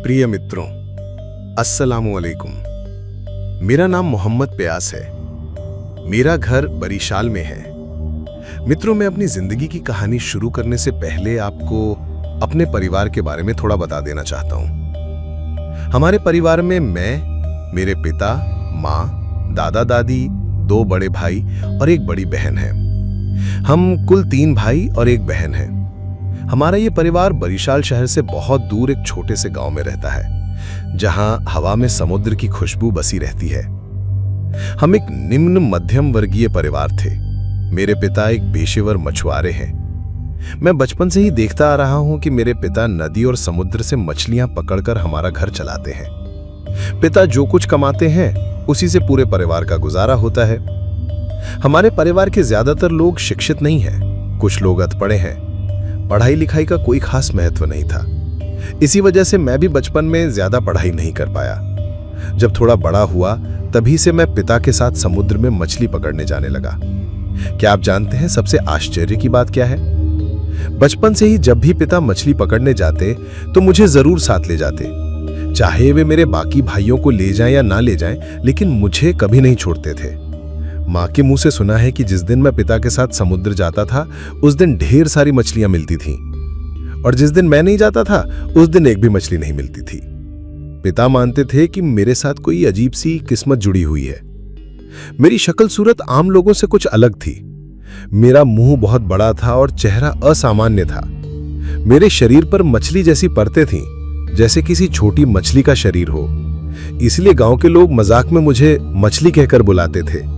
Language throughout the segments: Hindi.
प्रिय मित्रों, अस्सलामु अलैकुम। मेरा नाम मोहम्मद प्यास है। मेरा घर बरिशाल में है। मित्रों, मैं अपनी जिंदगी की कहानी शुरू करने से पहले आपको अपने परिवार के बारे में थोड़ा बता देना चाहता हूं। हमारे परिवार में मैं, मेरे पिता, माँ, दादा दादी, 2 बड़े भाई और एक बड़ी बहन है। हम कुल 3 भाई और एक बहन हैं। हमारा ये परिवार बरिशाल शहर से बहुत दूर एक छोटे से गांव में रहता है, जहां हवा में समुद्र की खुशबू बसी रहती है। हम एक निम्न मध्यम वर्गीय परिवार थे। मेरे पिता एक पेशेवर मछुआरे हैं। मैं बचपन से ही देखता आ रहा हूं कि मेरे पिता नदी और समुद्र से मछलियां पकड़कर हमारा घर चलाते हैं। पिता जो कुछ कमाते हैं उसी से पूरे परिवार का गुजारा होता है। हमारे परिवार के ज्यादातर लोग शिक्षित नहीं हैं, कुछ लोग अधपढ़े हैं। पढ़ाई लिखाई का कोई खास महत्व नहीं था। इसी वजह से मैं भी बचपन में ज्यादा पढ़ाई नहीं कर पाया। जब थोड़ा बड़ा हुआ तभी से मैं पिता के साथ समुद्र में मछली पकड़ने जाने लगा। क्या आप जानते हैं सबसे आश्चर्य की बात क्या है? बचपन से ही जब भी पिता मछली पकड़ने जाते तो मुझे जरूर साथ ले जाते। चाहे वे मेरे बाकी भाइयों को ले जाएं या ना ले जाएं, लेकिन मुझे कभी नहीं छोड़ते थे। माँ के मुंह से सुना है कि जिस दिन मैं पिता के साथ समुद्र जाता था उस दिन ढेर सारी मछलियां मिलती थीं, और जिस दिन मैं नहीं जाता था उस दिन एक भी मछली नहीं मिलती थी। पिता मानते थे कि मेरे साथ कोई अजीब सी किस्मत जुड़ी हुई है। मेरी शक्ल सूरत आम लोगों से कुछ अलग थी। मेरा मुंह बहुत बड़ा था और चेहरा असामान्य था। मेरे शरीर पर मछली जैसी परतें थीं, जैसे किसी छोटी मछली का शरीर हो। इसलिए गांव के लोग मजाक में मुझे मछली कहकर बुलाते थे।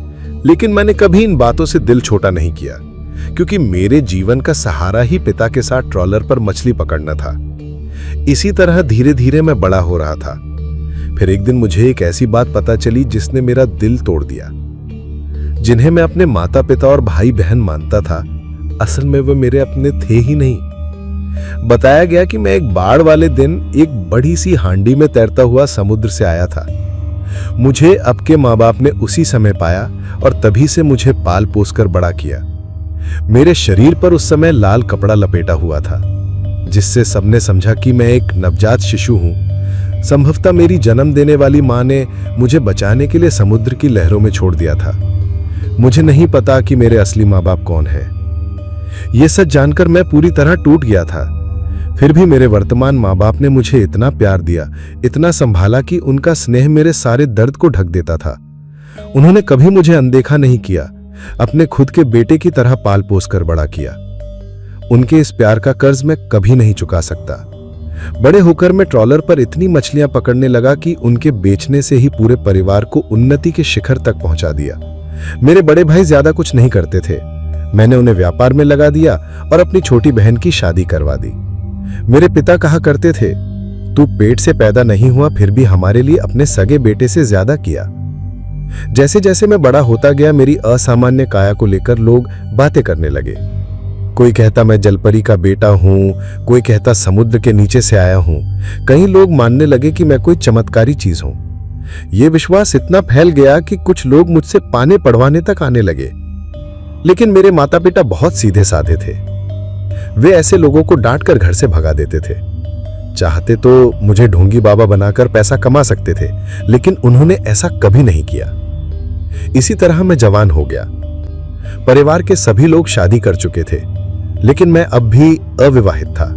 लेकिन मैंने कभी इन बातों से दिल छोटा नहीं किया, क्योंकि मेरे जीवन का सहारा ही पिता के साथ ट्रॉलर पर मछली पकड़ना था। इसी तरह धीरे धीरे मैं बड़ा हो रहा था। फिर एक दिन मुझे एक ऐसी बात पता चली जिसने मेरा दिल तोड़ दिया। जिन्हें मैं अपने माता पिता और भाई बहन मानता था, असल में वे मेरे अपने थे ही नहीं। बताया गया कि मैं एक बाढ़ वाले दिन एक बड़ी सी हांडी में तैरता हुआ समुद्र से आया था। मुझे आपके माँ बाप ने उसी समय पाया और तभी से मुझे पाल पोस कर बड़ा किया। मेरे शरीर पर उस समय लाल कपड़ा लपेटा हुआ था, जिससे सबने समझा कि मैं एक नवजात शिशु हूं। संभवतः मेरी जन्म देने वाली माँ ने मुझे बचाने के लिए समुद्र की लहरों में छोड़ दिया था। मुझे नहीं पता कि मेरे असली माँ बाप कौन हैं। यह सच जानकर मैं पूरी तरह टूट गया था। फिर भी मेरे वर्तमान माँ बाप ने मुझे इतना प्यार दिया, इतना संभाला कि उनका स्नेह मेरे सारे दर्द को ढक देता था। उन्होंने कभी मुझे अनदेखा नहीं किया, अपने खुद के बेटे की तरह पाल पोस कर बड़ा किया। उनके इस प्यार का कर्ज मैं कभी नहीं चुका सकता। बड़े होकर मैं ट्रॉलर पर इतनी मछलियां पकड़ने लगा कि उनके बेचने से ही पूरे परिवार को उन्नति के शिखर तक पहुंचा दिया। मेरे बड़े भाई ज्यादा कुछ नहीं करते थे। मैंने उन्हें व्यापार में लगा दिया और अपनी छोटी बहन की शादी करवा दी। मेरे पिता कहा करते थे, तू पेट से पैदा नहीं हुआ फिर भी हमारे लिए अपने सगे बेटे से ज्यादा किया। जैसे जैसे मैं बड़ा होता गया, मेरी असामान्य काया को लेकर लोग बातें करने लगे। कोई कहता मैं जलपरी का बेटा हूं, कोई कहता समुद्र के नीचे से आया हूं। कई लोग मानने लगे कि मैं कोई चमत्कारी चीज हूं। यह विश्वास इतना फैल गया कि कुछ लोग मुझसे पाने पढ़वाने तक आने लगे। लेकिन मेरे माता पिता बहुत सीधे साधे थे। वे ऐसे लोगों को डांट कर घर से भगा देते थे। चाहते तो मुझे ढोंगी बाबा बनाकर पैसा कमा सकते थे, लेकिन उन्होंने ऐसा कभी नहीं किया। इसी तरह मैं जवान हो गया। परिवार के सभी लोग शादी कर चुके थे, लेकिन मैं अब भी अविवाहित था।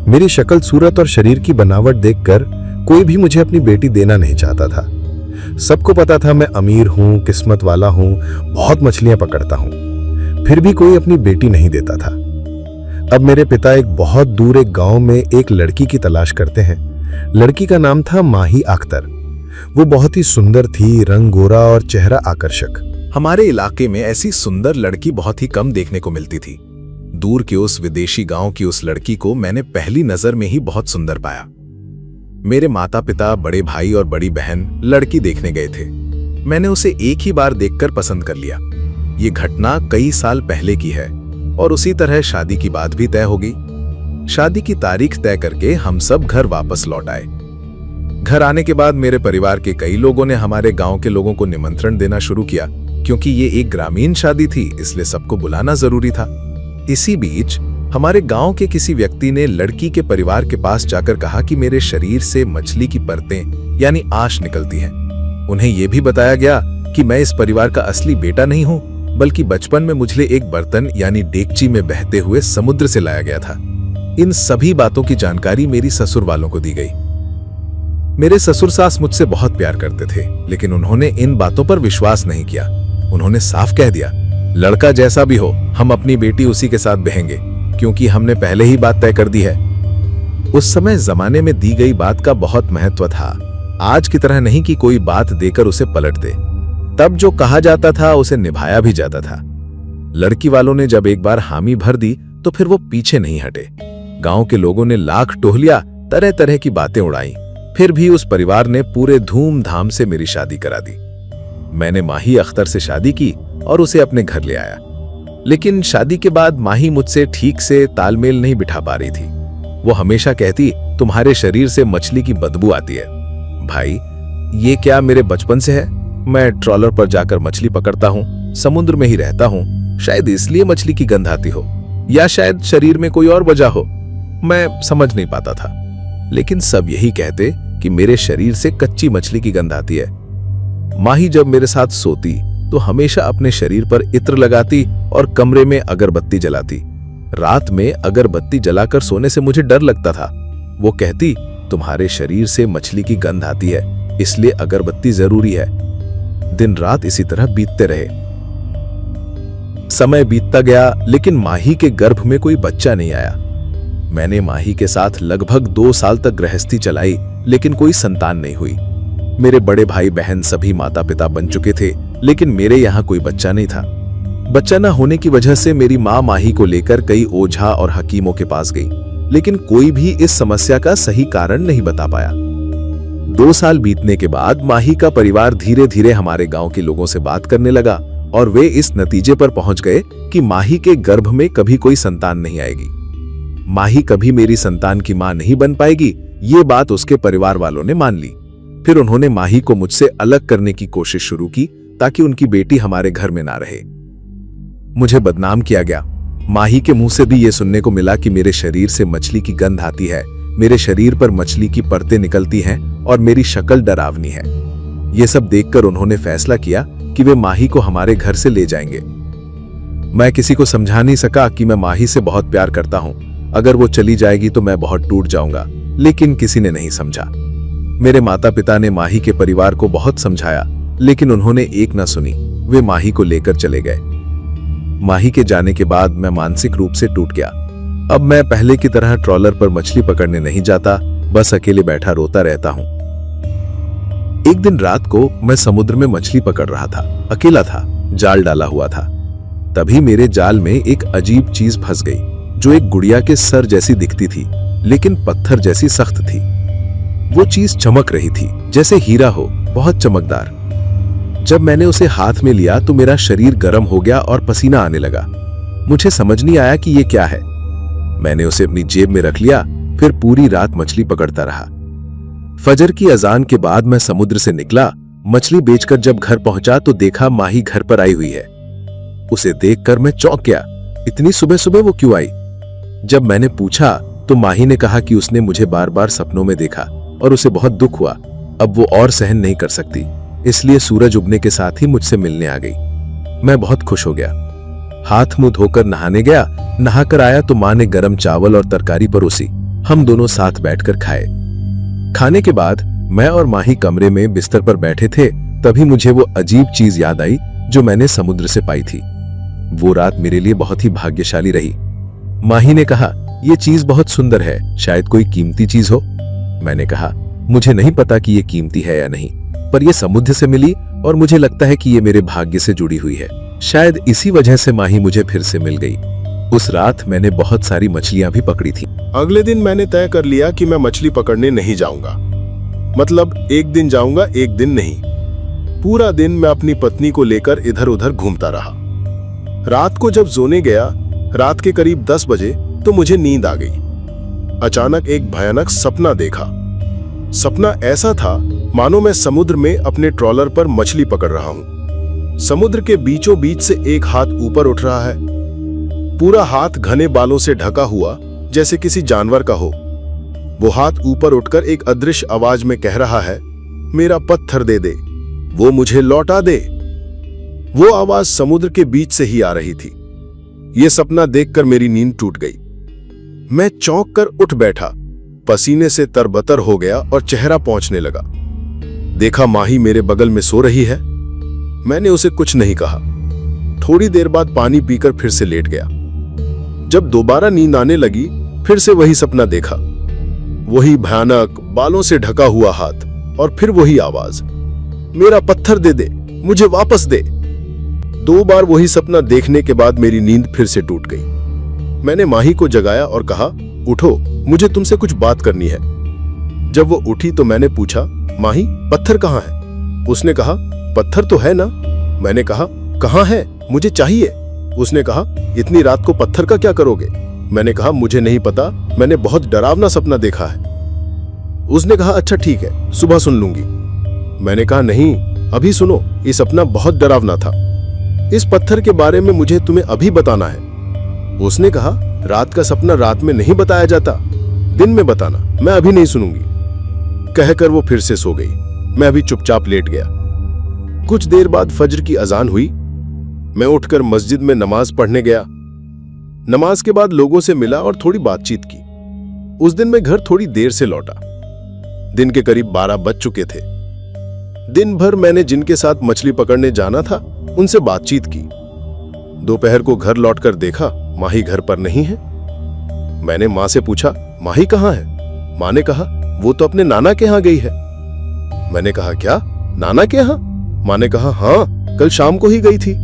मेरी शक्ल सूरत और शरीर की बनावट देखकर कोई भी मुझे अपनी बेटी देना नहीं चाहता था। सबको पता था मैं अमीर हूं, किस्मत वाला हूं, बहुत मछलियां पकड़ता हूं। फिर भी कोई अपनी बेटी नहीं देता था। अब मेरे पिता एक बहुत दूर एक गांव में एक लड़की की तलाश करते हैं। लड़की का नाम था माही अख्तर। वो बहुत ही सुंदर थी, रंग गोरा और चेहरा आकर्षक। हमारे इलाके में ऐसी सुंदर लड़की बहुत ही कम देखने को मिलती थी। दूर के उस विदेशी गांव की उस लड़की को मैंने पहली नजर में ही बहुत सुंदर पाया। मेरे माता पिता, बड़े भाई और बड़ी बहन लड़की देखने गए थे। मैंने उसे एक ही बार देखकर पसंद कर लिया। ये घटना कई साल पहले की है और उसी तरह शादी की बात भी तय हो गई। शादी की तारीख तय करके हम सब घर वापस लौट आए। घर आने के बाद मेरे परिवार के कई लोगों ने हमारे गांव के लोगों को निमंत्रण देना शुरू किया। क्योंकि ये एक ग्रामीण शादी थी, इसलिए सबको बुलाना जरूरी था। इसी बीच हमारे गांव के किसी व्यक्ति ने लड़की के परिवार के पास जाकर कहा कि मेरे शरीर से मछली की परतें यानी आश निकलती हैं। उन्हें यह भी बताया गया कि मैं इस परिवार का असली बेटा नहीं हूं, बल्कि बचपन में मुझे एक बर्तन यानी डेगची में बहते हुए समुद्र से लाया गया था। इन सभी बातों की जानकारी मेरी ससुर वालों को दी गई। मेरे ससुर सास मुझसे बहुत प्यार करते थे, लेकिन उन्होंने इन बातों पर विश्वास नहीं किया। उन्होंने साफ कह दिया, लड़का जैसा भी हो, हम अपनी बेटी उसी के साथ बहेंगे, क्योंकि हमने पहले ही बात तय कर दी है। उस समय जमाने में दी गई बात का बहुत महत्व था। आज की तरह नहीं कि कोई बात देकर उसे पलट दे। तब जो कहा जाता था उसे निभाया भी जाता था। लड़की वालों ने जब एक बार हामी भर दी तो फिर वो पीछे नहीं हटे। गांव के लोगों ने लाख टोहलिया, तरह तरह की बातें उड़ाई, फिर भी उस परिवार ने पूरे धूमधाम से मेरी शादी करा दी। मैंने माही अख्तर से शादी की और उसे अपने घर ले आया। लेकिन शादी के बाद माही मुझसे ठीक से तालमेल नहीं बिठा पा रही थी। वो हमेशा कहती, तुम्हारे शरीर से मछली की बदबू आती है। भाई, ये क्या मेरे बचपन से है? मैं ट्रॉलर पर जाकर मछली पकड़ता हूँ, समुद्र में ही रहता हूँ, शायद इसलिए मछली की गंध आती हो, या शायद शरीर में कोई और वजह हो। मैं समझ नहीं पाता था, लेकिन सब यही कहते कि मेरे शरीर से कच्ची मछली की गंध आती है। माही जब मेरे साथ सोती तो हमेशा अपने शरीर पर इत्र लगाती और कमरे में अगरबत्ती जलाती। रात में अगरबत्ती जलाकर सोने से मुझे डर लगता था। वो कहती, तुम्हारे शरीर से मछली की गंध आती है, इसलिए अगरबत्ती जरूरी है। दिन रात इसी तरह बीतते रहे। समय बीतता गया, लेकिन माही के गर्भ में कोई बच्चा नहीं आया। मैंने माही के साथ लगभग 2 साल तक गृहस्थी चलाई, लेकिन कोई संतान नहीं हुई। मेरे बड़े भाई बहन सभी माता पिता बन चुके थे, लेकिन मेरे यहाँ कोई बच्चा नहीं था। बच्चा न होने की वजह से मेरी माँ माही को लेकर कई ओझा और हकीमों के पास गई, लेकिन कोई भी इस समस्या का सही कारण नहीं बता पाया। 2 साल बीतने के बाद माही का परिवार धीरे धीरे हमारे गांव के लोगों से बात करने लगा और वे इस नतीजे पर पहुंच गए कि माही के गर्भ में कभी कोई संतान नहीं आएगी। माही कभी मेरी संतान की मां नहीं बन पाएगी, ये बात उसके परिवार वालों ने मान ली। फिर उन्होंने माही को मुझसे अलग करने की कोशिश शुरू की ताकि उनकी बेटी हमारे घर में ना रहे। मुझे बदनाम किया गया। माही के मुंह से भी ये सुनने को मिला कि मेरे शरीर से मछली की गंध आती है, मेरे शरीर पर मछली की परतें निकलती हैं और मेरी शक्ल डरावनी है। ये सब देखकर उन्होंने फैसला किया कि वे माही को हमारे घर से ले जाएंगे। मैं किसी को समझा नहीं सका कि मैं माही से बहुत प्यार करता हूं, अगर वो चली जाएगी तो मैं बहुत टूट जाऊंगा, लेकिन किसी ने नहीं समझा। मेरे माता पिता ने माही के परिवार को बहुत समझाया, लेकिन उन्होंने एक न सुनी। वे माही को लेकर चले गए। माही के जाने के बाद मैं मानसिक रूप से टूट गया। अब मैं पहले की तरह ट्रॉलर पर मछली पकड़ने नहीं जाता, बस अकेले बैठा रोता रहता हूं। एक दिन रात को मैं समुद्र में मछली पकड़ रहा था, अकेला था, जाल डाला हुआ था। तभी मेरे जाल में एक अजीब चीज फंस गई, जो एक गुड़िया के सर जैसी दिखती थी, लेकिन पत्थर जैसी सख्त थी। वो चीज चमक रही थी, जैसे हीरा हो, बहुत चमकदार। जब मैंने उसे हाथ में लिया तो मेरा शरीर गर्म हो गया और पसीना आने लगा। मुझे समझ नहीं आया कि ये क्या है। मैंने उसे अपनी जेब में रख लिया, फिर पूरी रात मछली पकड़ता रहा। फजर की अजान के बाद मैं समुद्र से निकला। मछली बेचकर जब घर पहुंचा तो देखा माही घर पर आई हुई है। उसे देखकर मैं चौंक गया, इतनी सुबह सुबह वो क्यों आई? जब मैंने पूछा तो माही ने कहा कि उसने मुझे बार बार सपनों में देखा और उसे बहुत दुख हुआ। अब वो और सहन नहीं कर सकती, इसलिए सूरज उगने के साथ ही मुझसे मिलने आ गई। मैं बहुत खुश हो गया। हाथ मुंह धोकर नहाने गया। नहाकर आया तो मां ने गरम चावल और तरकारी परोसी। हम दोनों साथ बैठकर खाए। खाने के बाद मैं और माही कमरे में बिस्तर पर बैठे थे, तभी मुझे वो अजीब चीज याद आई जो मैंने समुद्र से पाई थी। वो रात मेरे लिए बहुत ही भाग्यशाली रही। माही ने कहा, ये चीज बहुत सुंदर है, शायद कोई कीमती चीज हो। मैंने कहा, मुझे नहीं पता कि ये कीमती है या नहीं, पर ये समुद्र से मिली और मुझे लगता है कि ये मेरे भाग्य से जुड़ी हुई है। शायद इसी वजह से माही मुझे फिर से मिल गई। उस रात मैंने बहुत सारी मछलियां भी पकड़ी थी। अगले दिन मैंने तय कर लिया कि मैं मछली पकड़ने नहीं जाऊंगा। मतलब एक दिन जाऊंगा, एक दिन नहीं। पूरा दिन मैं अपनी पत्नी को लेकर इधर उधर घूमता रहा। रात को जब सोने गया, रात के करीब 10 बजे, तो मुझे नींद आ गई। अचानक एक भयानक सपना देखा। सपना ऐसा था मानो मैं समुद्र में अपने ट्रॉलर पर मछली पकड़ रहा हूं। समुद्र के बीचों बीच से एक हाथ ऊपर उठ रहा है। पूरा हाथ घने बालों से ढका हुआ, जैसे किसी जानवर का हो। वो हाथ ऊपर उठकर एक अदृश्य आवाज में कह रहा है, मेरा पत्थर दे दे, वो मुझे लौटा दे। वो आवाज समुद्र के बीच से ही आ रही थी। ये सपना देखकर मेरी नींद टूट गई। मैं चौंक कर उठ बैठा, पसीने से तरबतर हो गया और चेहरा पहुंचने लगा। देखा माही मेरे बगल में सो रही है। मैंने उसे कुछ नहीं कहा। थोड़ी देर बाद पानी पीकर फिर से लेट गया। जब दोबारा नींद आने लगी, फिर से वही सपना देखा। वही भयानक बालों से ढका हुआ हाथ और फिर वही आवाज, मेरा पत्थर दे दे, मुझे वापस दे। 2 बार वही सपना देखने के बाद मेरी नींद फिर से टूट गई। मैंने माही को जगाया और कहा, उठो, मुझे तुमसे कुछ बात करनी है। जब वो उठी तो मैंने पूछा, माही पत्थर कहाँ है? उसने कहा, पत्थर तो है ना। मैंने कहा, कहाँ है, मुझे चाहिए। उसने कहा, इतनी रात को पत्थर का क्या करोगे? मैंने कहा, मुझे नहीं पता, मैंने बहुत डरावना सपना देखा है। उसने कहा, अच्छा ठीक है, सुबह सुन लूंगी। मैंने कहा, नहीं, अभी सुनो, ये सपना बहुत डरावना था। इस पत्थर के बारे में मुझे तुम्हें अभी बताना है। उसने कहा, रात का सपना रात में नहीं बताया जाता, दिन में बताना, मैं अभी नहीं सुनूंगी। कहकर वो फिर से सो गई। मैं अभी चुपचाप लेट गया। कुछ देर बाद फज्र की अजान हुई। मैं उठकर मस्जिद में नमाज पढ़ने गया। नमाज के बाद लोगों से मिला और थोड़ी बातचीत की। उस दिन मैं घर थोड़ी देर से लौटा। दिन के करीब 12 बज चुके थे। दिन भर मैंने जिनके साथ मछली पकड़ने जाना था उनसे बातचीत की। दोपहर को घर लौटकर देखा, माही घर पर नहीं है। मैंने मां से पूछा, माही कहाँ है? मां ने कहा, वो तो अपने नाना के यहां गई है। मैंने कहा, क्या, नाना के यहां? मां ने कहा, हां, कल शाम को ही गई थी।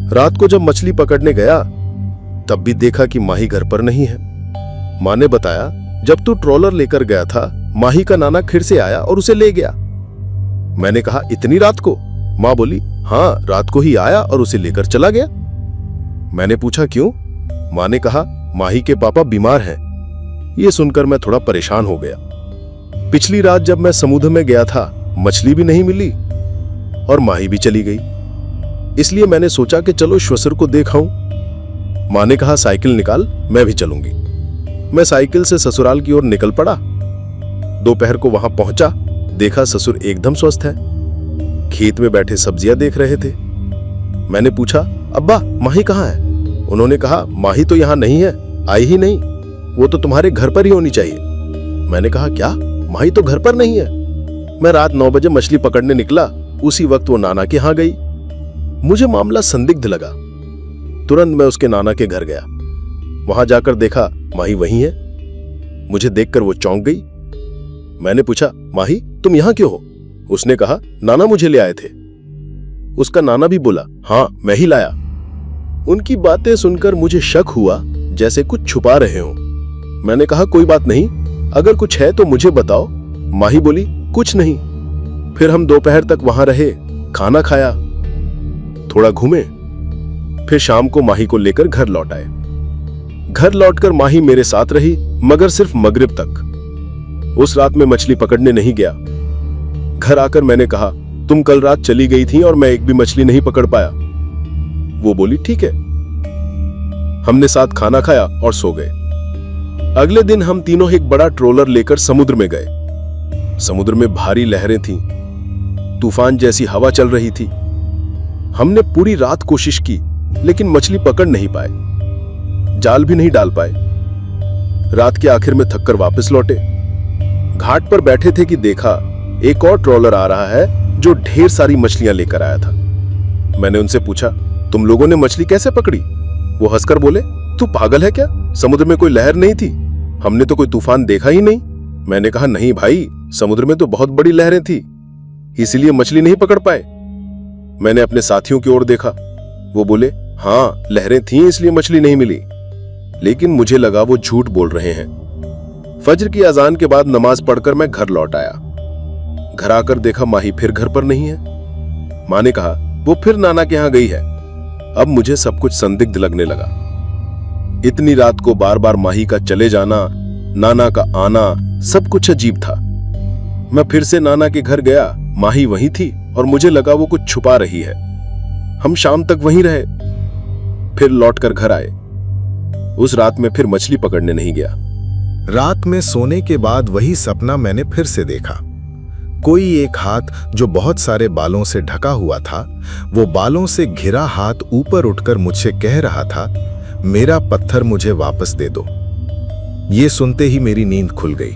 रात को जब मछली पकड़ने गया तब भी देखा कि माही घर पर नहीं है। मां ने बताया, जब तू ट्रॉलर लेकर गया था, माही का नाना फिर से आया और उसे ले गया। मैंने कहा, इतनी रात को? मां बोली, हां, रात को ही आया और उसे लेकर चला गया। मैंने पूछा, क्यों? मां ने कहा, माही के पापा बीमार हैं। यह सुनकर मैं थोड़ा परेशान हो गया। पिछली रात जब मैं समुद्र में गया था, मछली भी नहीं मिली और माही भी चली गई। इसलिए मैंने सोचा कि चलो श्वसुर को देखाऊं। मां ने कहा, साइकिल निकाल, मैं भी चलूंगी। मैं साइकिल से ससुराल की ओर निकल पड़ा। दोपहर को वहां पहुंचा, देखा ससुर एकदम स्वस्थ है। खेत में बैठे सब्जियां देख रहे थे। मैंने पूछा, अब्बा माही कहाँ है? उन्होंने कहा, माही तो यहां नहीं है, आई ही नहीं, वो तो तुम्हारे घर पर ही होनी चाहिए। मैंने कहा, क्या, माही तो घर पर नहीं है? मैं रात 9 बजे मछली पकड़ने निकला, उसी वक्त वो नाना के यहां गई। मुझे मामला संदिग्ध लगा। तुरंत मैं उसके नाना के घर गया। वहां जाकर देखा माही वहीं है। मुझे देखकर वो चौंक गई। मैंने पूछा, माही तुम यहां क्यों हो? उसने कहा, नाना मुझे ले आए थे। उसका नाना भी बोला, हां मैं ही लाया। उनकी बातें सुनकर मुझे शक हुआ, जैसे कुछ छुपा रहे हो। मैंने कहा, कोई बात नहीं, अगर कुछ है तो मुझे बताओ। माही बोली, कुछ नहीं। फिर हम दोपहर तक वहां रहे, खाना खाया, थोड़ा घूमे, फिर शाम को माही को लेकर घर लौट आए। घर लौटकर माही मेरे साथ रही, मगर सिर्फ मगरिब तक। उस रात में मछली पकड़ने नहीं गया। घर आकर मैंने कहा, तुम कल रात चली गई थी और मैं एक भी मछली नहीं पकड़ पाया। वो बोली, ठीक है। हमने साथ खाना खाया और सो गए। अगले दिन हम तीनों एक बड़ा ट्रोलर लेकर समुद्र में गए। समुद्र में भारी लहरें थीं, तूफान जैसी हवा चल रही थी। हमने पूरी रात कोशिश की, लेकिन मछली पकड़ नहीं पाए, जाल भी नहीं डाल पाए। रात के आखिर में थककर वापस लौटे। घाट पर बैठे थे कि देखा एक और ट्रॉलर आ रहा है जो ढेर सारी मछलियां लेकर आया था। मैंने उनसे पूछा, तुम लोगों ने मछली कैसे पकड़ी? वो हंसकर बोले, तू पागल है क्या? समुद्र में कोई लहर नहीं थी, हमने तो कोई तूफान देखा ही नहीं। मैंने कहा, नहीं भाई, समुद्र में तो बहुत बड़ी लहरें थी, इसीलिए मछली नहीं पकड़ पाए। मैंने अपने साथियों की ओर देखा। वो बोले, हाँ लहरें थीं इसलिए मछली नहीं मिली, लेकिन मुझे लगा वो झूठ बोल रहे हैं। फज्र की अजान के बाद नमाज पढ़कर मैं घर लौट आया। घर आकर देखा माही फिर घर पर नहीं है। मां ने कहा, वो फिर नाना के यहां गई है। अब मुझे सब कुछ संदिग्ध लगने लगा। इतनी रात को बार बार माही का चले जाना, नाना का आना, सब कुछ अजीब था। मैं फिर से नाना के घर गया, माही वहीं थी और मुझे लगा वो कुछ छुपा रही है। हम शाम तक वहीं रहे। फिर लौटकर घर आए। उस रात में फिर मछली पकड़ने नहीं गया। रात में सोने के बाद वही सपना मैंने फिर से देखा। कोई एक हाथ जो बहुत सारे बालों से ढका हुआ था, वो बालों से घिरा हाथ ऊपर उठकर मुझसे कह रहा था, मेरा पत्थर मुझे वापस दे दो। ये सुनते ही मेरी नींद खुल गई।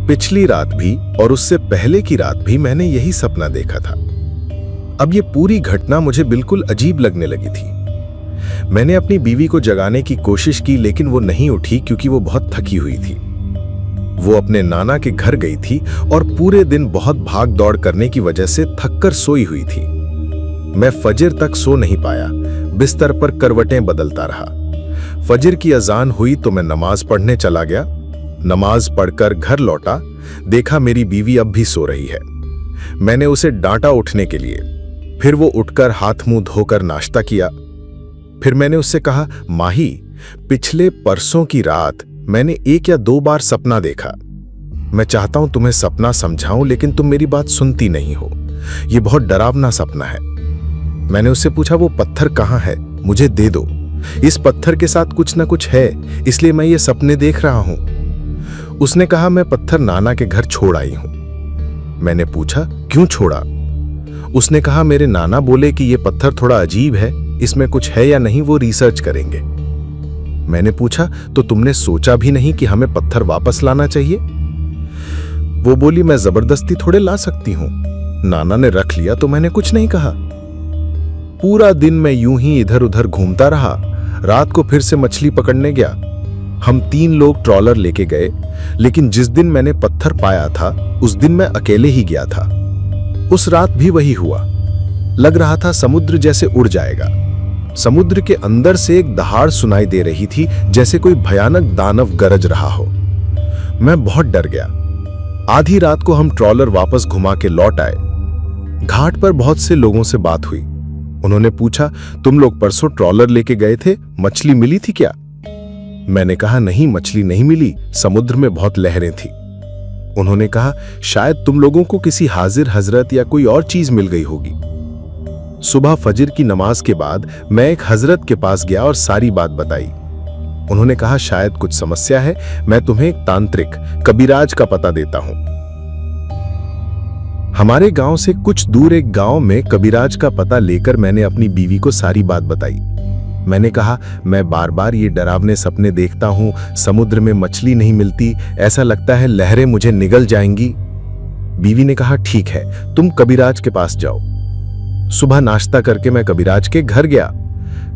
पिछली रात भी और उससे पहले की रात भी मैंने यही सपना देखा था। अब ये पूरी घटना मुझे बिल्कुल अजीब लगने लगी थी। मैंने अपनी बीवी को जगाने की कोशिश की, लेकिन वो नहीं उठी क्योंकि वो बहुत थकी हुई थी। वो अपने नाना के घर गई थी और पूरे दिन बहुत भाग दौड़ करने की वजह से थककर सोई हुई थी। मैं फजर तक सो नहीं पाया, बिस्तर पर करवटें बदलता रहा। फजर की अजान हुई तो मैं नमाज पढ़ने चला गया। नमाज पढ़कर घर लौटा, देखा मेरी बीवी अब भी सो रही है। मैंने उसे डांटा उठने के लिए। फिर वो उठकर हाथ मुंह धोकर नाश्ता किया। फिर मैंने उससे कहा, माही, पिछले परसों की रात मैंने 1 या 2 बार सपना देखा। मैं चाहता हूं तुम्हें सपना समझाऊं, लेकिन तुम मेरी बात सुनती नहीं हो। यह बहुत डरावना सपना है। मैंने उससे पूछा, वो पत्थर कहां है? मुझे दे दो। इस पत्थर के साथ कुछ ना कुछ है, इसलिए मैं ये सपने देख रहा हूं। उसने कहा, मैं पत्थर नाना के घर छोड़ आई हूं। मैंने पूछा, क्यों छोड़ा? उसने कहा, मेरे नाना बोले कि यह पत्थर थोड़ा अजीब है, इसमें कुछ है या नहीं वो रिसर्च करेंगे। मैंने पूछा, तो तुमने सोचा भी नहीं कि हमें पत्थर वापस लाना चाहिए? वो बोली, मैं जबरदस्ती थोड़े ला सकती हूं। नाना ने रख लिया तो मैंने कुछ नहीं कहा। पूरा दिन मैं यूं ही इधर उधर घूमता रहा। रात को फिर से मछली पकड़ने गया। हम 3 लोग ट्रॉलर लेके गए, लेकिन जिस दिन मैंने पत्थर पाया था उस दिन मैं अकेले ही गया था। उस रात भी वही हुआ। लग रहा था समुद्र जैसे उड़ जाएगा। समुद्र के अंदर से एक दहाड़ सुनाई दे रही थी, जैसे कोई भयानक दानव गरज रहा हो। मैं बहुत डर गया। आधी रात को हम ट्रॉलर वापस घुमा के लौट आए। घाट पर बहुत से लोगों से बात हुई। उन्होंने पूछा, तुम लोग परसों ट्रॉलर लेके गए थे, मछली मिली थी क्या? मैंने कहा, नहीं, मछली नहीं मिली, समुद्र में बहुत लहरें थी। उन्होंने कहा, शायद तुम लोगों को किसी हाजिर हजरत या कोई और चीज मिल गई होगी। सुबह फजर की नमाज के बाद मैं एक हजरत के पास गया और सारी बात बताई। उन्होंने कहा, शायद कुछ समस्या है, मैं तुम्हें एक तांत्रिक कबीराज का पता देता हूं। हमारे गांव से कुछ दूर एक गांव में कबीराज का पता लेकर मैंने अपनी बीवी को सारी बात बताई। मैंने कहा, मैं बार बार ये डरावने सपने देखता हूं, समुद्र में मछली नहीं मिलती, ऐसा लगता है लहरें मुझे निगल जाएंगी। बीवी ने कहा, ठीक है, तुम कबीराज के पास जाओ। सुबह नाश्ता करके मैं कबीराज के घर गया।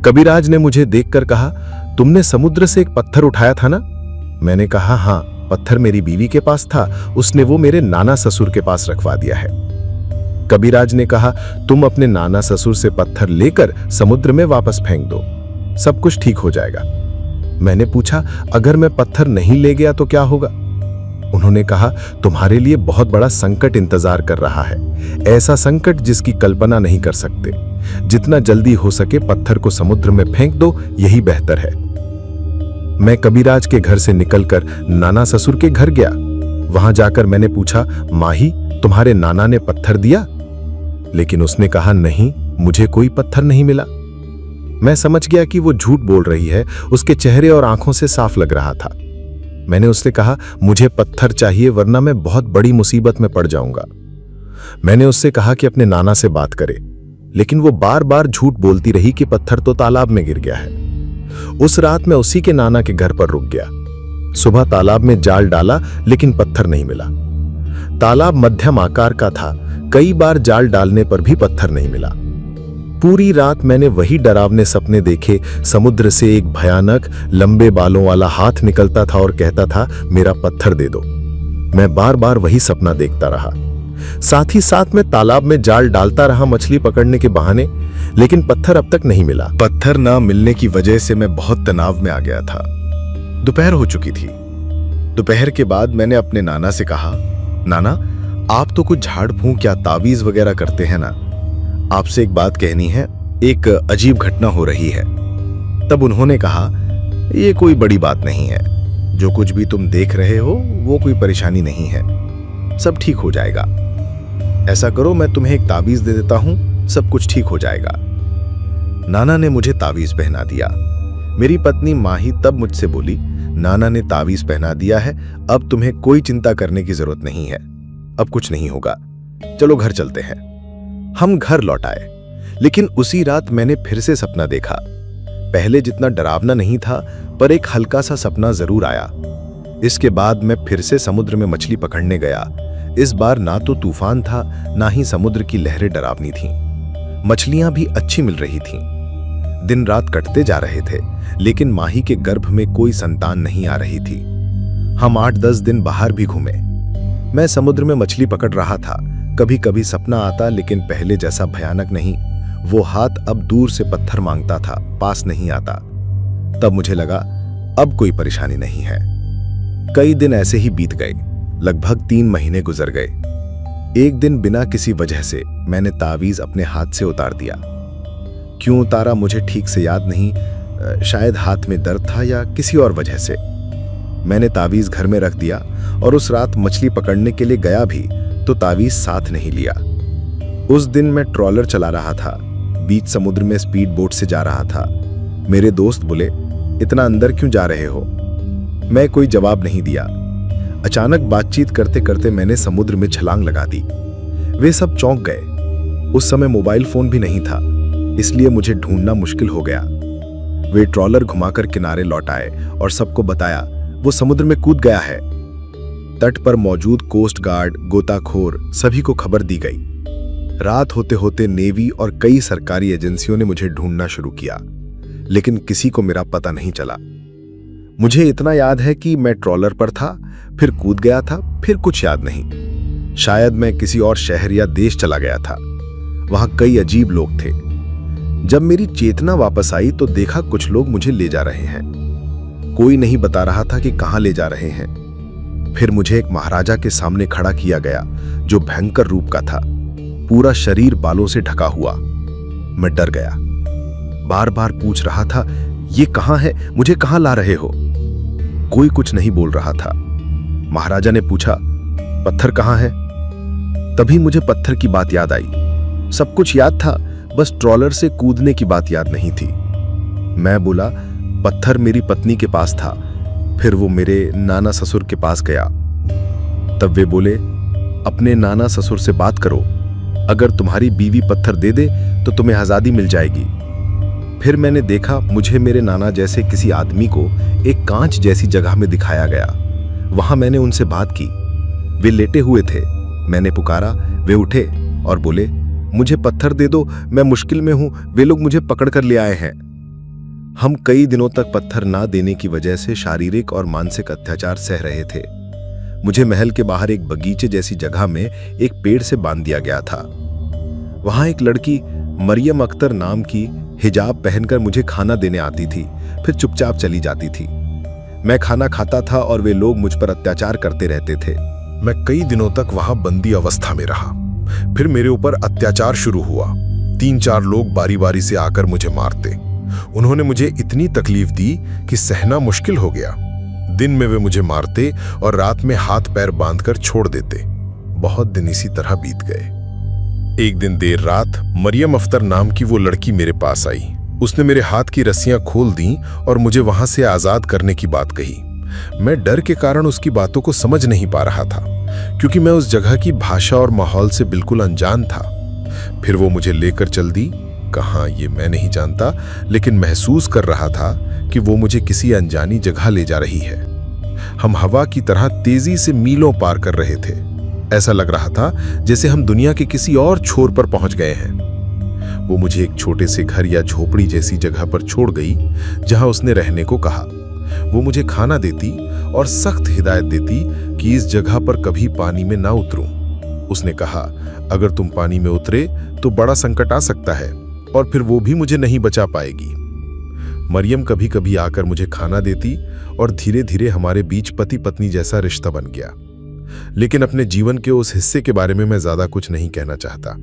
कबीराज ने मुझे देखकर कहा, तुमने समुद्र से एक पत्थर उठाया था ना? मैंने कहा, हाँ, पत्थर मेरी बीवी के पास था, उसने वो मेरे नाना ससुर के पास रखवा दिया है। कबीराज ने कहा, तुम अपने नाना ससुर से पत्थर लेकर समुद्र में वापस फेंक दो, सब कुछ ठीक हो जाएगा। मैंने पूछा, अगर मैं पत्थर नहीं ले गया तो क्या होगा? उन्होंने कहा, तुम्हारे लिए बहुत बड़ा संकट इंतजार कर रहा है, ऐसा संकट जिसकी कल्पना नहीं कर सकते। जितना जल्दी हो सके पत्थर को समुद्र में फेंक दो, यही बेहतर है। मैं कबीराज के घर से निकलकर नाना ससुर के घर गया। वहां जाकर मैंने पूछा, माही, तुम्हारे नाना ने पत्थर दिया? लेकिन उसने कहा, नहीं, मुझे कोई पत्थर नहीं मिला। मैं समझ गया कि वो झूठ बोल रही है, उसके चेहरे और आंखों से साफ लग रहा था। मैंने उससे कहा, मुझे पत्थर चाहिए, वरना मैं बहुत बड़ी मुसीबत में पड़ जाऊंगा। मैंने उससे कहा कि अपने नाना से बात करे, लेकिन वो बार बार झूठ बोलती रही कि पत्थर तो तालाब में गिर गया है। उस रात मैं उसी के नाना के घर पर रुक गया। सुबह तालाब में जाल डाला, लेकिन पत्थर नहीं मिला। तालाब मध्यम आकार का था, कई बार जाल डालने पर भी पत्थर नहीं मिला। पूरी रात मैंने वही डरावने सपने देखे। समुद्र से एक भयानक लंबे बालों वाला हाथ निकलता था और कहता था, मेरा पत्थर दे दो। मैं बार बार वही सपना देखता रहा। साथ ही साथ मैं तालाब में जाल डालता रहा मछली पकड़ने के बहाने, लेकिन पत्थर अब तक नहीं मिला। पत्थर ना मिलने की वजह से मैं बहुत तनाव में आ गया था। दोपहर हो चुकी थी। दोपहर के बाद मैंने अपने नाना से कहा, नाना, आप तो कुछ झाड़ फूंक या तावीज वगैरह करते हैं ना, आपसे एक बात कहनी है, एक अजीब घटना हो रही है। तब उन्होंने कहा, ये कोई बड़ी बात नहीं है, जो कुछ भी तुम देख रहे हो वो कोई परेशानी नहीं है, सब ठीक हो जाएगा। ऐसा करो, मैं तुम्हें एक ताबीज दे देता हूं, सब कुछ ठीक हो जाएगा। नाना ने मुझे ताबीज पहना दिया। मेरी पत्नी माही तब मुझसे बोली, नाना ने तावीज पहना दिया है, अब तुम्हें कोई चिंता करने की जरूरत नहीं है, अब कुछ नहीं होगा, चलो घर चलते हैं। हम घर लौट आए, लेकिन उसी रात मैंने फिर से सपना देखा। पहले जितना डरावना नहीं था, पर एक हल्का सा सपना जरूर आया। इसके बाद मैं फिर से समुद्र में मछली पकड़ने गया। इस बार ना तो तूफान था, ना ही समुद्र की लहरें डरावनी थीं। मछलियां भी अच्छी मिल रही थीं। दिन रात कटते जा रहे थे, लेकिन माही के गर्भ में कोई संतान नहीं आ रही थी। हम 8-10 दिन बाहर भी घूमे। मैं समुद्र में मछली पकड़ रहा था। कभी कभी सपना आता, लेकिन पहले जैसा भयानक नहीं। वो हाथ अब दूर से पत्थर मांगता था, पास नहीं आता। तब मुझे लगा अब कोई परेशानी नहीं है। कई दिन ऐसे ही बीत गए। लगभग 3 महीने गुजर गए। एक दिन बिना किसी वजह से मैंने तावीज अपने हाथ से उतार दिया। क्यों उतारा मुझे ठीक से याद नहीं, शायद हाथ में दर्द था या किसी और वजह से। मैंने तावीज घर में रख दिया और उस रात मछली पकड़ने के लिए गया भी तो तावीज साथ नहीं लिया। उस दिन मैं ट्रॉलर चला रहा था, बीच समुद्र में स्पीड बोट से जा रहा था। मेरे दोस्त बोले, इतना अंदर क्यों जा रहे हो? मैं कोई जवाब नहीं दिया। अचानक बातचीत करते करते मैंने समुद्र में छलांग लगा दी। वे सब चौंक गए। उस समय मोबाइल फोन भी नहीं था, इसलिए मुझे ढूंढना मुश्किल हो गया। वे ट्रॉलर घुमाकर किनारे लौट आए और सबको बताया वो समुद्र में कूद गया है। तट पर मौजूद कोस्ट गार्ड, गोताखोर सभी को खबर दी गई। रात होते होते नेवी और कई सरकारी एजेंसियों ने मुझे ढूंढना शुरू किया, लेकिन किसी को मेरा पता नहीं चला। मुझे इतना याद है कि मैं ट्रॉलर पर था, फिर कूद गया था, फिर कुछ याद नहीं। शायद मैं किसी और शहर या देश चला गया था। वहां कई अजीब लोग थे। जब मेरी चेतना वापस आई तो देखा कुछ लोग मुझे ले जा रहे हैं। कोई नहीं बता रहा था कि कहां ले जा रहे हैं। फिर मुझे एक महाराजा के सामने खड़ा किया गया, जो भयंकर रूप का था, पूरा शरीर बालों से ढका हुआ। मैं डर गया। बार बार पूछ रहा था, ये कहां है, मुझे कहां ला रहे हो? कोई कुछ नहीं बोल रहा था। महाराजा ने पूछा, पत्थर कहां है? तभी मुझे पत्थर की बात याद आई। सब कुछ याद था, बस ट्रॉलर से कूदने की बात याद नहीं थी। मैं बोला, पत्थर मेरी पत्नी के पास था, फिर वो मेरे नाना ससुर के पास गया। तब वे बोले, अपने नाना ससुर से बात करो, अगर तुम्हारी बीवी पत्थर दे दे तो तुम्हें आजादी मिल जाएगी। फिर मैंने देखा मुझे मेरे नाना जैसे किसी आदमी को एक कांच जैसी जगह में दिखाया गया। वहां मैंने उनसे बात की। वे लेटे हुए थे। मैंने पुकारा, वे उठे और बोले, मुझे पत्थर दे दो, मैं मुश्किल में हूं, वे लोग मुझे पकड़ कर ले आए हैं। हम कई दिनों तक पत्थर ना देने की वजह से शारीरिक और मानसिक अत्याचार सह रहे थे। मुझे महल के बाहर एक बगीचे जैसी जगह में एक पेड़ से बांध दिया गया था। वहां एक लड़की मरियम अख्तर नाम की हिजाब पहनकर मुझे खाना देने आती थी, फिर चुपचाप चली जाती थी। मैं खाना खाता था और वे लोग मुझ पर अत्याचार करते रहते थे। मैं कई दिनों तक वहां बंदी अवस्था में रहा। फिर मेरे ऊपर अत्याचार शुरू हुआ। 3-4 लोग बारी बारी से आकर मुझे मारते। उन्होंने मुझे इतनी तकलीफ दी कि सहना मुश्किल हो गया। दिन में वे मुझे मारते और रात में हाथ पैर बांधकर छोड़ देते। बहुत दिन इसी तरह बीत गए। एक दिन देर रात मरियम अख्तर नाम की वो लड़की मेरे पास आई। उसने मेरे हाथ की रस्सियां खोल दी और मुझे वहां से आजाद करने की बात कही। मैं डर के कारण उसकी बातों को समझ नहीं पा रहा था, क्योंकि मैं उस जगह की भाषा और माहौल से बिल्कुल अनजान था। फिर वो मुझे लेकर चल दी। कहाँ ये मैं नहीं जानता, लेकिन महसूस कर रहा था कि वो मुझे किसी अनजानी जगह ले जा रही है। हम हवा की तरह तेजी से मीलों पार कर रहे थे। ऐसा लग रहा था जैसे हम दुनिया के किसी और छोर पर पहुंच गए हैं। वो मुझे एक छोटे से घर या झोपड़ी जैसी जगह पर छोड़ गई, जहां उसने रहने को कहा। वो मुझे खाना देती और सख्त हिदायत देती कि इस जगह पर कभी पानी में ना उतरूं। उसने कहा, अगर तुम पानी में उतरे तो बड़ा संकट आ सकता है और फिर वो भी मुझे नहीं बचा पाएगी। मरियम कभी कभी आकर मुझे खाना देती और धीरे धीरे हमारे बीच पति पत्नी जैसा रिश्ता बन गया। लेकिन अपने जीवन के उस हिस्से के बारे में मैं ज्यादा कुछ नहीं कहना चाहता।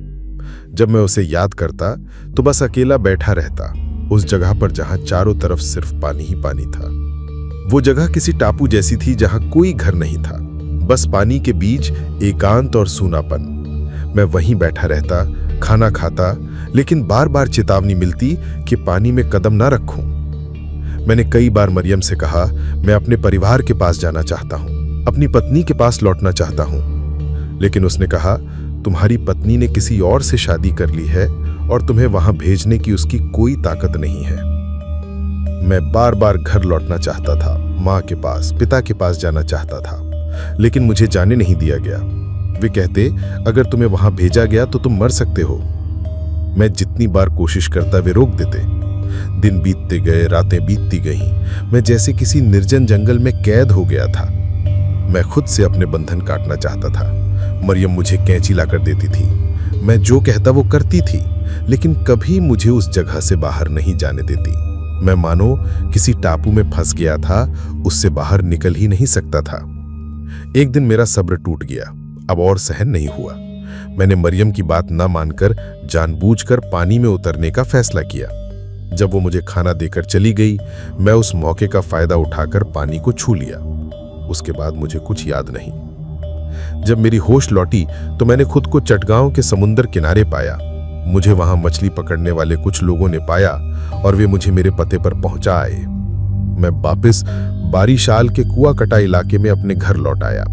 जब मैं उसे याद करता तो बस अकेला बैठा रहता, उस जगह पर जहां चारों तरफ सिर्फ पानी ही पानी था। वो जगह किसी टापू जैसी थी जहां कोई घर नहीं था, बस पानी के बीच एकांत और सूनापन। मैं वहीं बैठा रहता, खाना खाता, लेकिन बार बार चेतावनी मिलती कि पानी में कदम ना रखूं। मैंने कई बार मरियम से कहा, मैं अपने परिवार के पास जाना चाहता हूँ, अपनी पत्नी के पास लौटना चाहता हूँ। लेकिन उसने कहा, तुम्हारी पत्नी ने किसी और से शादी कर ली है और तुम्हें वहां भेजने की उसकी कोई ताकत नहीं है। मैं बार बार घर लौटना चाहता था, माँ के पास, पिता के पास जाना चाहता था, लेकिन मुझे जाने नहीं दिया गया। वे कहते, अगर तुम्हें वहां भेजा गया तो तुम मर सकते हो। मैं जितनी बार कोशिश करता वे रोक देते। दिन बीतते गए, रातें बीतती गईं। मैं जैसे किसी निर्जन जंगल में कैद हो गया था। मैं खुद से अपने बंधन काटना चाहता था। मरियम मुझे कैंची लाकर देती थी। मैं जो कहता वो करती थी, लेकिन कभी मुझे उस जगह से बाहर नहीं जाने देती। मैं मानो किसी टापू में फंस गया था, उससे बाहर निकल ही नहीं सकता था। एक दिन मेरा सब्र टूट गया, अब और सहन नहीं हुआ। मैंने मरियम की बात न मानकर जानबूझकर पानी में उतरने का फैसला किया। जब वो मुझे खाना देकर चली गई, मैं उस मौके का फायदा उठाकर पानी को छू लिया। उसके बाद मुझे कुछ याद नहीं। जब मेरी होश लौटी तो मैंने खुद को चटगांव के समुद्र किनारे पाया। मुझे वहां मछली पकड़ने वाले कुछ लोगों ने पाया और वे मुझे मेरे पते पर पहुंचा आए। मैं वापस बारिशाल के कुआकटा इलाके में अपने घर लौट आया।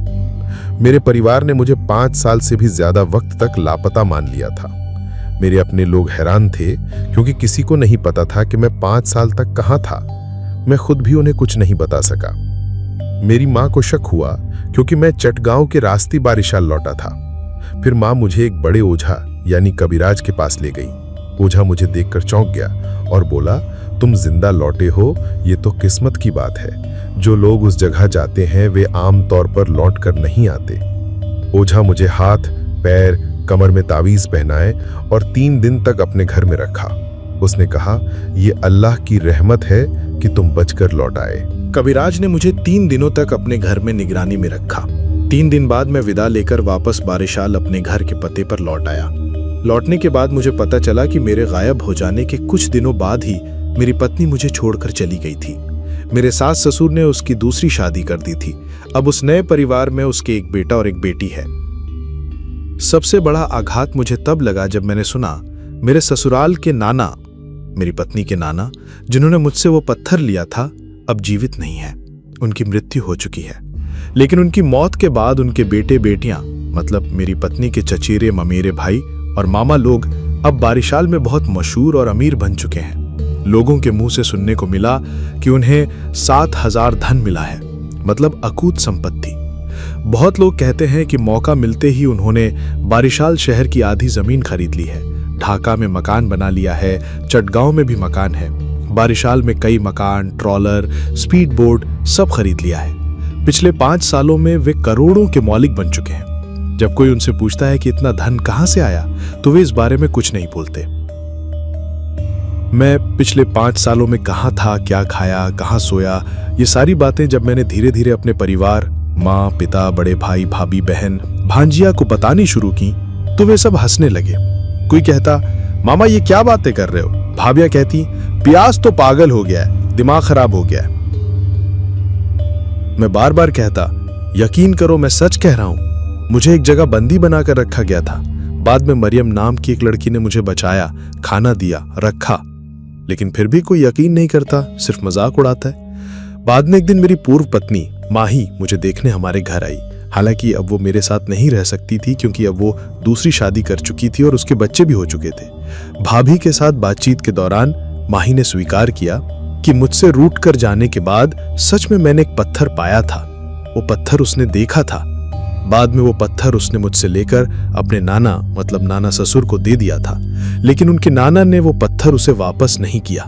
मेरे परिवार ने मुझे 5 साल से भी ज्यादा वक्त तक लापता मान लिया था। मेरे अपने लोग हैरान थे, क्योंकि किसी को नहीं पता था कि मैं 5 साल तक कहां था। मैं खुद भी उन्हें कुछ नहीं बता सका। मेरी मां को शक हुआ, क्योंकि मैं चटगांव के रास्ते बारिशाल लौटा था। फिर मां मुझे एक बड़े ओझा यानी कबीराज के पास ले गई। ओझा मुझे देखकर चौंक गया और बोला, तुम जिंदा लौटे हो, ये तो किस्मत की बात है। जो लोग उस जगह जाते हैं वे आम तौर पर लौट कर नहीं आते। ओझा मुझे हाथ, पैर, कमर में तावीज पहनाए और 3 दिन तक अपने घर में रखा। उसने कहा, ये अल्लाह की रहमत है कि तुम बचकर लौट आए। कबीराज ने मुझे 3 दिनों तक अपने घर में निगरानी में रखा। 3 दिन बाद मैं विदा लेकर वापस बारिशाल अपने घर के पते पर लौट आया। लौटने के बाद मुझे पता चला कि मेरे गायब हो जाने के कुछ दिनों बाद ही मेरी पत्नी मुझे छोड़कर चली गई थी। मेरे सास ससुर ने उसकी दूसरी शादी कर दी थी। अब उस नए परिवार में उसके एक बेटा और एक बेटी है। सबसे बड़ा आघात मुझे तब लगा जब मैंने सुना मेरे ससुराल के नाना, मेरी पत्नी के नाना, जिन्होंने मुझसे वो पत्थर लिया था, अब जीवित नहीं है। उनकी मृत्यु हो चुकी है। लेकिन उनकी मौत के बाद उनके बेटे बेटियां, मतलब मेरी पत्नी के चचेरे ममेरे भाई और मामा लोग अब बारिशाल में बहुत मशहूर और अमीर बन चुके हैं। लोगों के मुंह से सुनने को मिला कि उन्हें 7,000 धन मिला है, मतलब अकूत संपत्ति। बहुत लोग कहते हैं कि मौका मिलते ही उन्होंने बारिशाल शहर की आधी जमीन खरीद ली है। ढाका में मकान बना लिया है, चटगांव में भी मकान है। बारिशाल में कई मकान, ट्रॉलर, स्पीड बोट सब खरीद लिया है। पिछले 5 सालों में वे करोड़ों के मालिक बन चुके हैं। जब कोई उनसे पूछता है कि इतना धन कहां से आया, तो वे इस बारे में कुछ नहीं बोलते। मैं पिछले 5 सालों में कहां था, क्या खाया, कहां सोया, ये सारी बातें जब मैंने धीरे धीरे अपने परिवार, माँ, पिता, बड़े भाई, भाभी, बहन, भांजिया को बतानी शुरू की, तो वे सब हंसने लगे। कोई कहता, मामा ये क्या बातें कर रहे हो? भाभियां कहती, प्यास तो पागल हो गया है, दिमाग खराब हो गया है। मैं बार बार कहता, यकीन करो मैं सच कह रहा हूं। मुझे एक जगह बंदी बनाकर रखा गया था। बाद में मरियम नाम की एक लड़की ने मुझे बचाया, खाना दिया, रखा, लेकिन फिर भी कोई यकीन नहीं करता, सिर्फ मजाक उड़ाता है। बाद में एक दिन मेरी पूर्व पत्नी माही मुझे देखने हमारे घर आई। हालांकि अब वो मेरे साथ नहीं रह सकती थी, क्योंकि अब वो दूसरी शादी कर चुकी थी और उसके बच्चे भी हो चुके थे। भाभी के साथ बातचीत के दौरान माही ने स्वीकार किया कि मुझसे रूठ कर जाने के बाद सच में मैंने एक पत्थर पाया था। वो पत्थर उसने देखा था। बाद में वो पत्थर उसने मुझसे लेकर अपने नाना, मतलब नाना ससुर को दे दिया था, लेकिन उनके नाना ने वो पत्थर उसे वापस नहीं किया।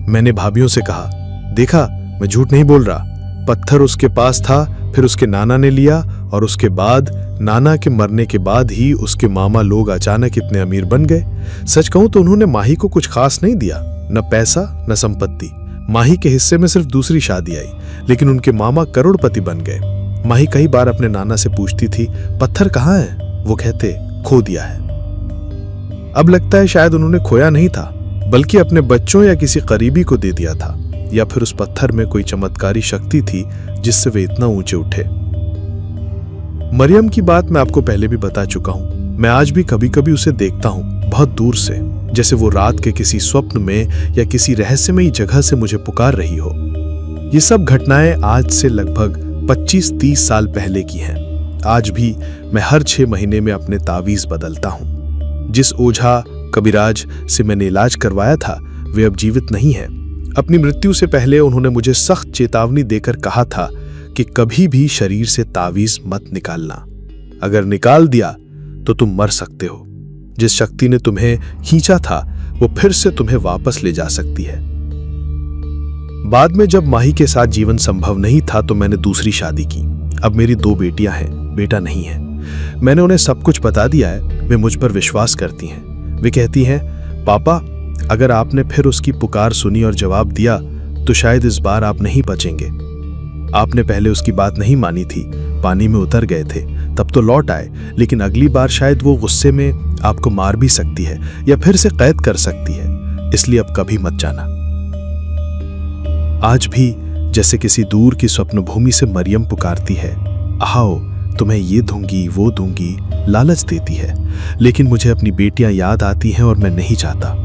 मैंने भाभियों से कहा, देखा मैं झूठ नहीं बोल रहा, पत्थर उसके पास था, फिर उसके नाना ने लिया और उसके बाद नाना के मरने के बाद ही उसके मामा लोग अचानक इतने अमीर बन गए। सच कहूं तो उन्होंने माही को कुछ खास नहीं दिया, न पैसा न संपत्ति। माही के हिस्से में सिर्फ दूसरी शादी आई, लेकिन उनके मामा करोड़पति बन गए। माही कई बार अपने नाना से पूछती थी, पत्थर कहाँ है? वो कहते, खो दिया है। अब लगता है शायद उन्होंने खोया नहीं था, बल्कि अपने बच्चों या किसी करीबी को दे दिया था, या फिर उस पत्थर में कोई चमत्कारी शक्ति थी जिससे वे इतना ऊंचे उठे। मरियम की बात मैं आपको पहले भी बता चुका हूं। मैं आज भी कभी कभी उसे देखता हूं, बहुत दूर से। जैसे वो रात के किसी स्वप्न में या किसी रहस्यमयी जगह से मुझे पुकार रही हो। ये सब घटनाएं आज से लगभग 25-30 साल पहले की हैं। आज भी मैं हर 6 महीने में अपने तावीज बदलता हूं। जिस ओझा कबिराज से मैंने इलाज करवाया था वे अब जीवित नहीं है। अपनी मृत्यु से पहले उन्होंने मुझे सख्त चेतावनी देकर कहा था कि कभी भी शरीर से तावीज मत निकालना। अगर निकाल दिया तो तुम मर सकते हो। जिस शक्ति ने तुम्हें खींचा था वो फिर से तुम्हें वापस ले जा सकती है। बाद में जब माही के साथ जीवन संभव नहीं था तो मैंने दूसरी शादी की। अब मेरी 2 बेटियां हैं, बेटा नहीं है। मैंने उन्हें सब कुछ बता दिया है। वे मुझ पर विश्वास करती हैं। वे कहती हैं, पापा अगर आपने फिर उसकी पुकार सुनी और जवाब दिया तो शायद इस बार आप नहीं बचेंगे। आपने पहले उसकी बात नहीं मानी थी, पानी में उतर गए थे, तब तो लौट आए, लेकिन अगली बार शायद वो गुस्से में आपको मार भी सकती है या फिर से कैद कर सकती है, इसलिए अब कभी मत जाना। आज भी जैसे किसी दूर की स्वप्न भूमि से मरियम पुकारती है, आओ तुम्हें ये दूंगी वो दूंगी, लालच देती है, लेकिन मुझे अपनी बेटियां याद आती हैं और मैं नहीं चाहता।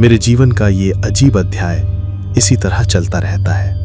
मेरे जीवन का ये अजीब अध्याय इसी तरह चलता रहता है।